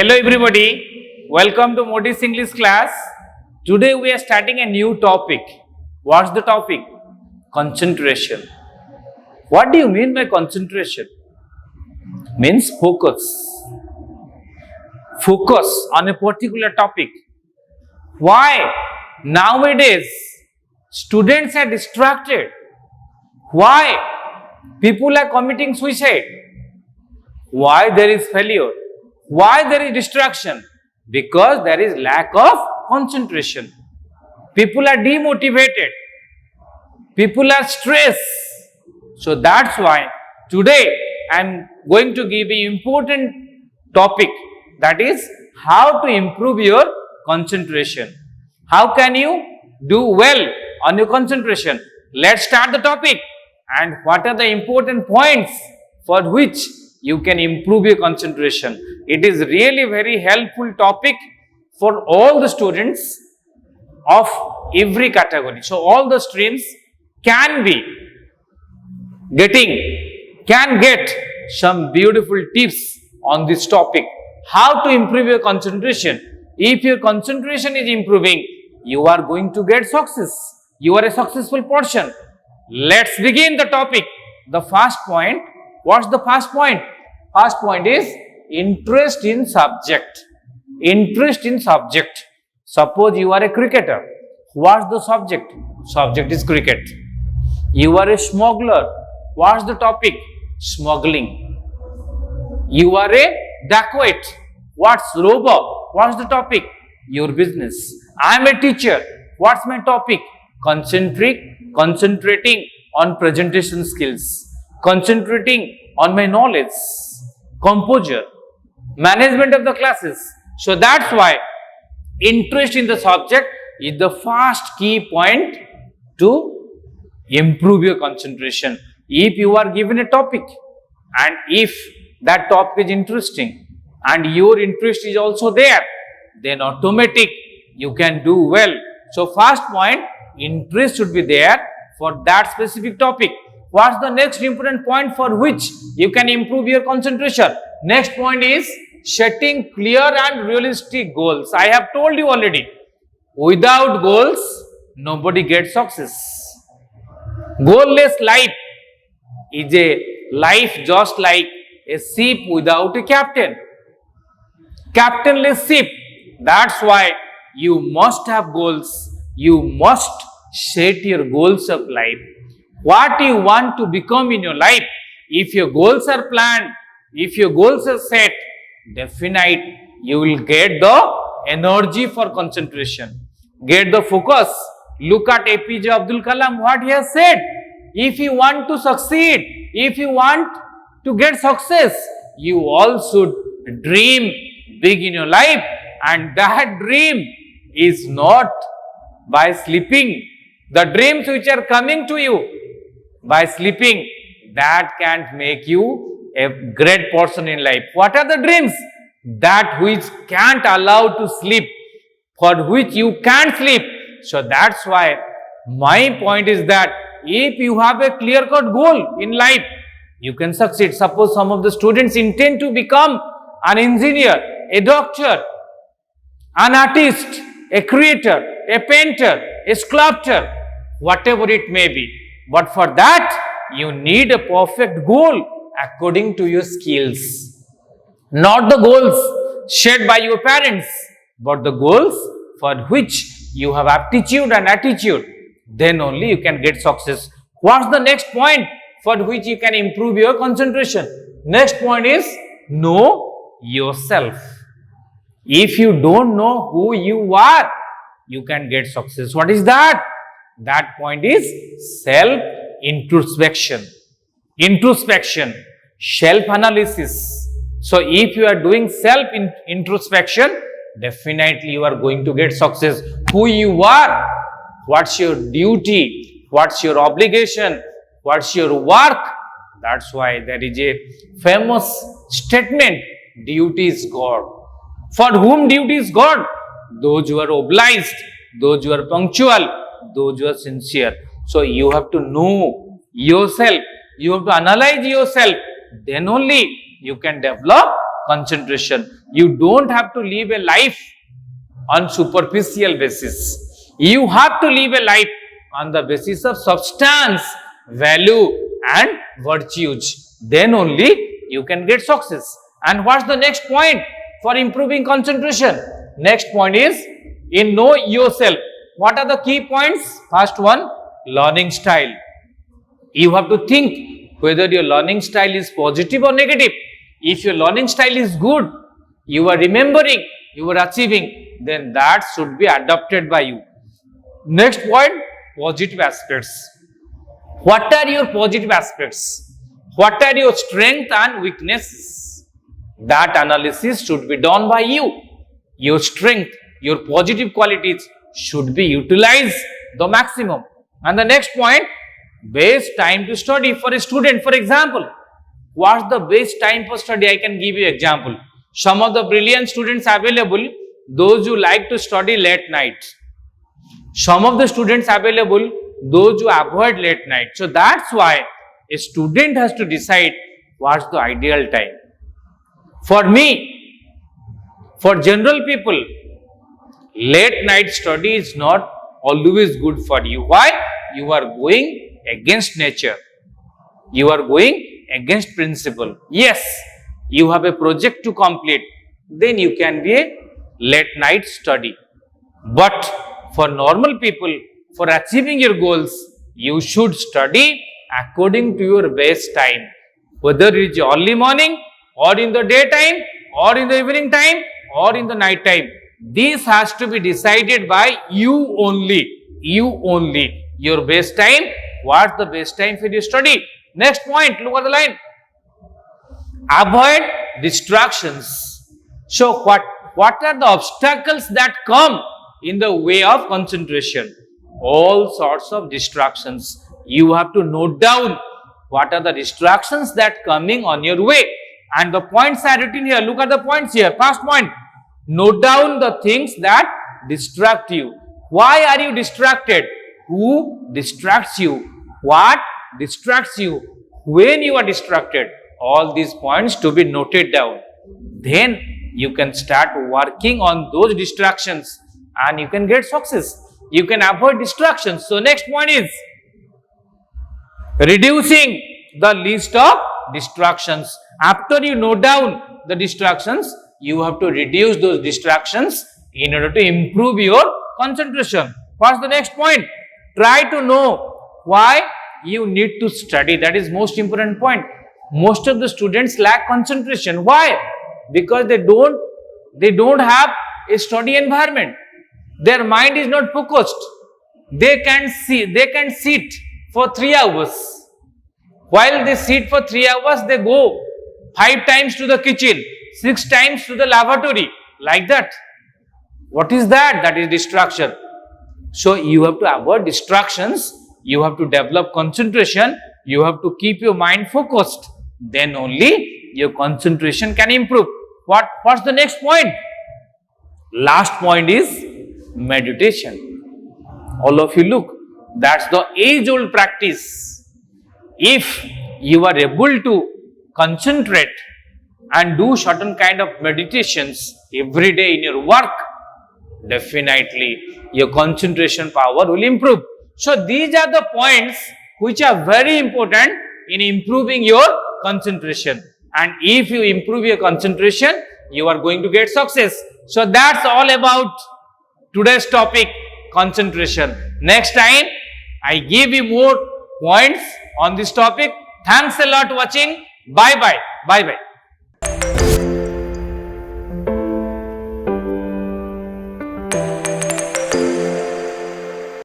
Hello everybody, welcome to Modi's English class. Today we are starting a new topic. What's the topic? Concentration. What do you mean by concentration? Means focus. Focus on a particular topic. Why nowadays students are distracted? Why people are committing suicide? Why there is failure? Why there is distraction? Because there is lack of concentration. People are demotivated. People are stressed. So that's why today I am going to give an important topic, that is how to improve your concentration. How can you do well on your concentration? Let's start the topic. And what are the important points for which you can improve your concentration? It is really very helpful topic for all the students of every category. So all the streams can get some beautiful tips on this topic. How to improve your concentration? If your concentration is improving, you are going to get success. You are a successful person. Let's begin the topic. The first point. What's the first point? First point is interest in subject. Interest in subject. Suppose you are a cricketer. What's the subject? Subject is cricket. You are a smuggler. What's the topic? Smuggling. You are a dacoit. What's robber? What's the topic? Your business. I am a teacher. What's my topic? Concentrating on presentation skills. Concentrating on my knowledge. Composure. Management of the classes. So that's why interest in the subject is the first key point to improve your concentration. If you are given a topic and if that topic is interesting and your interest is also there, then automatic you can do well. So first point, interest should be there for that specific topic. What's the next important point for which you can improve your concentration? Next point is setting clear and realistic goals. I have told you already, without goals, nobody gets success. Goalless life is a life just like a ship without a captain. Captainless ship. That's why you must have goals. You must set your goals of life. What you want to become in your life. If your goals are planned, if your goals are set, definitely you will get the energy for concentration. Get the focus. Look at APJ Abdul Kalam, what he has said. If you want to succeed, if you want to get success, you all should dream big in your life. And that dream is not by sleeping. The dreams which are coming to you by sleeping, that can't make you a great person in life. What are the dreams? That which can't allow to sleep, for which you can't sleep. So that's why my point is that if you have a clear-cut goal in life, you can succeed. Suppose some of the students intend to become an engineer, a doctor, an artist, a creator, a painter, a sculptor, whatever it may be. But for that, you need a perfect goal according to your skills. Not the goals set by your parents, but the goals for which you have aptitude and attitude. Then only you can get success. What's the next point for which you can improve your concentration? Next point is know yourself. If you don't know who you are, you can get success. What is that? That point is self-introspection. Introspection, self-analysis. So if you are doing self-introspection, definitely you are going to get success. Who you are, what's your duty, what's your obligation, what's your work. That's why there is a famous statement, duty is God. For whom duty is God? Those who are obliged, those who are punctual, those who are sincere. So you have to know yourself, you have to analyze yourself, then only you can develop concentration. You don't have to live a life on superficial basis. You have to live a life on the basis of substance, value and virtues. Then only you can get success. And what's the next point for improving concentration? Next point is in know yourself. What are the key points? First one, learning style. You have to think whether your learning style is positive or negative. If your learning style is good, you are remembering, you are achieving, then that should be adopted by you. Next point, positive aspects. What are your positive aspects? What are your strengths and weaknesses? That analysis should be done by you. Your strength, your positive qualities should be utilized the maximum. And the next point, best time to study for a student. For example, what's the best time for study? I can give you example. Some of the brilliant students available, those who like to study late night. Some of the students available, those who avoid late night. So that's why a student has to decide what's the ideal time. For me, for general people, late night study is not always good for you. Why? You are going against nature. You are going against principle. Yes, you have a project to complete. Then you can be a late night study. But for normal people, for achieving your goals, you should study according to your best time. Whether it is early morning or in the daytime or in the evening time or in the night time. This has to be decided by you only. You only. Your best time. What's the best time for your study? Next point, look at the line. Avoid distractions. So what are the obstacles that come in the way of concentration? All sorts of distractions. You have to note down what are the distractions that coming on your way. And the points are written here. Look at the points here. First point. Note down the things that distract you. Why are you distracted? Who distracts you? What distracts you? When you are distracted? All these points to be noted down. Then you can start working on those distractions and you can get success. You can avoid distractions. So next point is reducing the list of distractions. After you note down the distractions, you have to reduce those distractions in order to improve your concentration. What's the next point? Try to know why you need to study. That is most important point. Most of the students lack concentration. Why? Because they don't have a study environment. Their mind is not focused. They can sit for 3 hours. While they sit for 3 hours, they go 5 times to the kitchen, 6 times to the lavatory, like that. What is that? That is distraction. So you have to avoid distractions. You have to develop concentration. You have to keep your mind focused. Then only your concentration can improve. What's the next point? Last point is meditation. All of you look, that's the age-old practice. If you are able to concentrate and do certain kind of meditations every day in your work, definitely your concentration power will improve. So these are the points which are very important in improving your concentration. And if you improve your concentration, you are going to get success. So that's all about today's topic, concentration. Next time, I give you more points on this topic. Thanks a lot for watching. Bye bye. Bye bye.